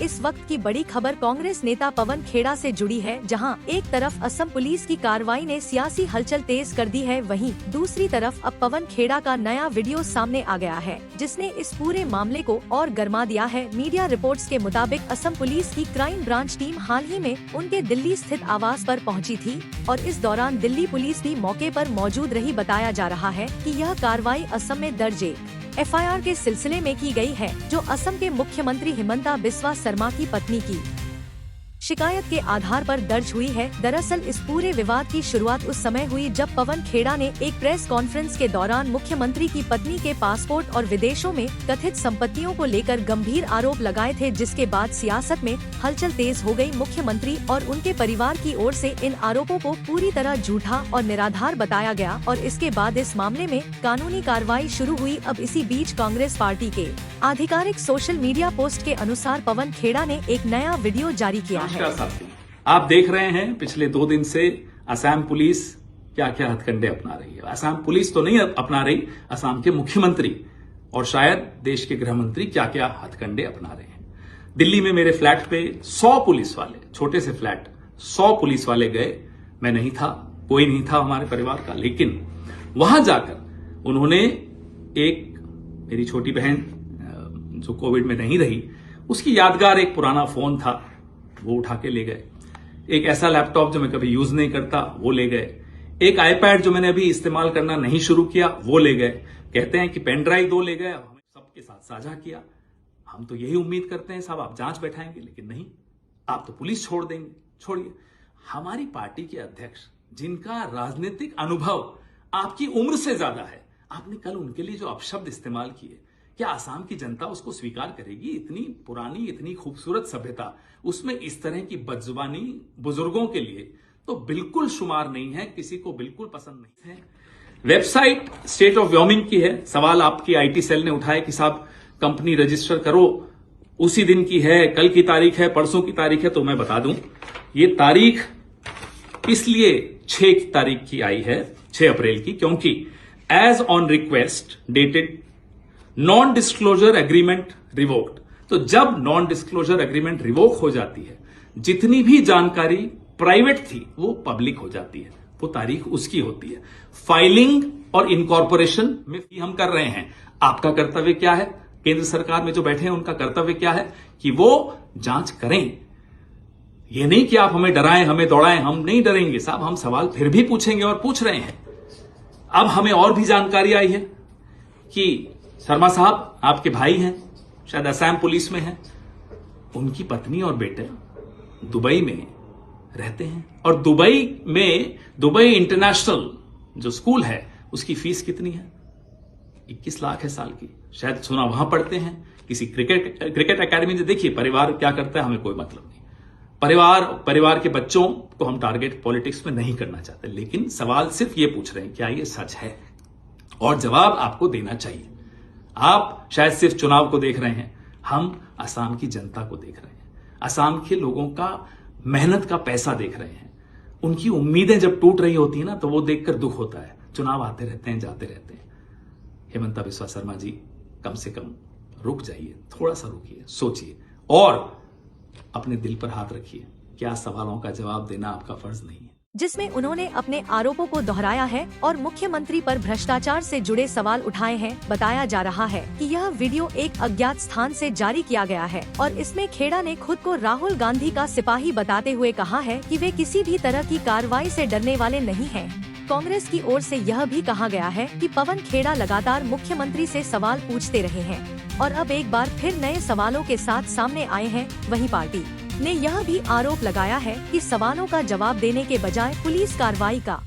इस वक्त की बड़ी खबर कांग्रेस नेता पवन खेड़ा से जुड़ी है, जहां एक तरफ असम पुलिस की कार्रवाई ने सियासी हलचल तेज कर दी है, वहीं दूसरी तरफ अब पवन खेड़ा का नया वीडियो सामने आ गया है, जिसने इस पूरे मामले को और गर्मा दिया है। मीडिया रिपोर्ट्स के मुताबिक असम पुलिस की क्राइम ब्रांच टीम हाल ही में उनके दिल्ली स्थित आवास पर पहुंची थी और इस दौरान दिल्ली पुलिस भी मौके पर मौजूद रही। बताया जा रहा है कि यह कार्रवाई असम में दर्ज FIR के सिलसिले में की गई है, जो असम के मुख्यमंत्री हिमंता बिस्वा शर्मा की पत्नी की शिकायत के आधार पर दर्ज हुई है। दरअसल इस पूरे विवाद की शुरुआत उस समय हुई जब पवन खेड़ा ने एक प्रेस कॉन्फ्रेंस के दौरान मुख्यमंत्री की पत्नी के पासपोर्ट और विदेशों में कथित संपत्तियों को लेकर गंभीर आरोप लगाए थे, जिसके बाद सियासत में हलचल तेज हो गई। मुख्यमंत्री और उनके परिवार की ओर से इन आरोपों को पूरी तरह झूठा और निराधार बताया गया और इसके बाद इस मामले में कानूनी कार्रवाई शुरू हुई। अब इसी बीच कांग्रेस पार्टी के आधिकारिक सोशल मीडिया पोस्ट के अनुसार पवन खेड़ा ने एक नया वीडियो जारी किया है। नमस्कार साथी, आप देख रहे हैं पिछले 2 दिन से असम पुलिस क्या क्या हथकंडे अपना रही है। असम पुलिस तो नहीं अपना रही, असम के मुख्यमंत्री और शायद देश के गृह मंत्री क्या क्या हथकंडे अपना रहे हैं। दिल्ली में मेरे फ्लैट पे 100 पुलिस वाले, छोटे से फ्लैट 100 पुलिस वाले गए। मैं नहीं था, कोई नहीं था हमारे परिवार का, लेकिन वहां जाकर उन्होंने एक मेरी छोटी बहन जो कोविड में नहीं रही, उसकी यादगार एक पुराना फोन था, वो उठा के ले गए। एक ऐसा लैपटॉप जो मैं कभी यूज नहीं करता वो ले गए। एक आईपैड जो मैंने अभी इस्तेमाल करना नहीं शुरू किया वो ले गए। कहते हैं कि पेन ड्राइव 2 ले गए, हमें सबके साथ साझा किया। हम तो यही उम्मीद करते हैं साहब आप जांच बैठाएंगे, लेकिन नहीं, आप तो पुलिस छोड़ देंगे। छोड़िए, हमारी पार्टी के अध्यक्ष जिनका राजनीतिक अनुभव आपकी उम्र से ज्यादा है, आपने कल उनके लिए जो अपशब्द इस्तेमाल किए, क्या आसाम की जनता उसको स्वीकार करेगी? इतनी पुरानी, इतनी खूबसूरत सभ्यता, उसमें इस तरह की बदजुबानी बुजुर्गों के लिए तो बिल्कुल शुमार नहीं है, किसी को बिल्कुल पसंद नहीं है। वेबसाइट स्टेट ऑफ व्योमिंग की है। सवाल आपकी IT सेल ने उठाया कि साहब कंपनी रजिस्टर करो, उसी दिन की है, कल की तारीख है, परसों की तारीख है। तो मैं बता दूं, ये तारीख इसलिए 6 तारीख की आई है, 6 अप्रैल की, क्योंकि as on request dated non disclosure agreement revoked. तो जब नॉन डिस्क्लोजर एग्रीमेंट रिवोक हो जाती है, जितनी भी जानकारी प्राइवेट थी वो पब्लिक हो जाती है, वो तारीख उसकी होती है। फाइलिंग और इनकॉर्पोरेशन में हम कर रहे हैं। आपका कर्तव्य क्या है? केंद्र सरकार में जो बैठे हैं उनका कर्तव्य क्या है कि वो जांच करें। ये नहीं कि आप हमें डराएं, हमें दौड़ाएं। हम नहीं डरेंगे साहब, हम सवाल फिर भी पूछेंगे और पूछ रहे हैं। अब हमें और भी जानकारी आई है कि शर्मा साहब आपके भाई हैं, शायद असम पुलिस में हैं, उनकी पत्नी और बेटे दुबई में रहते हैं और दुबई इंटरनेशनल जो स्कूल है उसकी फीस कितनी है? 21 लाख है साल की। शायद सुना वहां पढ़ते हैं किसी क्रिकेट एकेडमी में। देखिए परिवार क्या करता है हमें कोई मतलब नहीं। परिवार के बच्चों को हम टारगेट पॉलिटिक्स में नहीं करना चाहते, लेकिन सवाल सिर्फ ये पूछ रहे हैं क्या ये सच है, और जवाब आपको देना चाहिए। आप शायद सिर्फ चुनाव को देख रहे हैं, हम असम की जनता को देख रहे हैं, असम के लोगों का मेहनत का पैसा देख रहे हैं। उनकी उम्मीदें जब टूट रही होती है ना, तो वो देखकर दुख होता है। चुनाव आते रहते हैं, जाते रहते हैं। हिमंता बिस्वा शर्मा जी, कम से कम रुक जाइए, थोड़ा सा रुकिए, सोचिए और अपने दिल पर हाथ रखिए। क्या सवालों का जवाब देना आपका फर्ज नहीं है? जिसमें उन्होंने अपने आरोपों को दोहराया है और मुख्यमंत्री पर भ्रष्टाचार से जुड़े सवाल उठाए हैं। बताया जा रहा है कि यह वीडियो एक अज्ञात स्थान से जारी किया गया है और इसमें खेड़ा ने खुद को राहुल गांधी का सिपाही बताते हुए कहा है कि वे किसी भी तरह की कार्रवाई से डरने वाले नहीं हैं। कांग्रेस की ओर से यह भी कहा गया है कि पवन खेड़ा लगातार मुख्यमंत्री से सवाल पूछते रहे हैं और अब एक बार फिर नए सवालों के साथ सामने आए हैं। वहीं पार्टी ने यह भी आरोप लगाया है कि सवालों का जवाब देने के बजाय पुलिस कार्रवाई का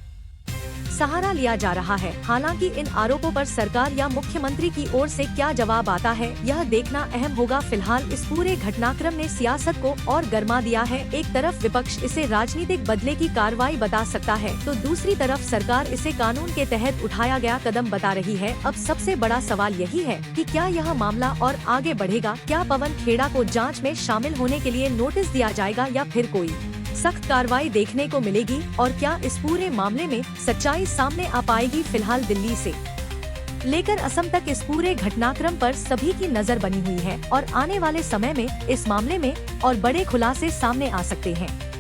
सहारा लिया जा रहा है। हालांकि इन आरोपों पर सरकार या मुख्यमंत्री की ओर से क्या जवाब आता है, यह देखना अहम होगा। फिलहाल इस पूरे घटनाक्रम ने सियासत को और गर्मा दिया है। एक तरफ विपक्ष इसे राजनीतिक बदले की कार्रवाई बता सकता है, तो दूसरी तरफ सरकार इसे कानून के तहत उठाया गया कदम बता रही है। अब सबसे बड़ा सवाल यही है कि क्या यह मामला और आगे बढ़ेगा? क्या पवन खेड़ा को जाँच में शामिल होने के लिए नोटिस दिया जाएगा या फिर कोई सख्त कार्रवाई देखने को मिलेगी? और क्या इस पूरे मामले में सच्चाई सामने आ पाएगी? फिलहाल दिल्ली से लेकर असम तक इस पूरे घटनाक्रम पर सभी की नजर बनी हुई है और आने वाले समय में इस मामले में और बड़े खुलासे सामने आ सकते हैं।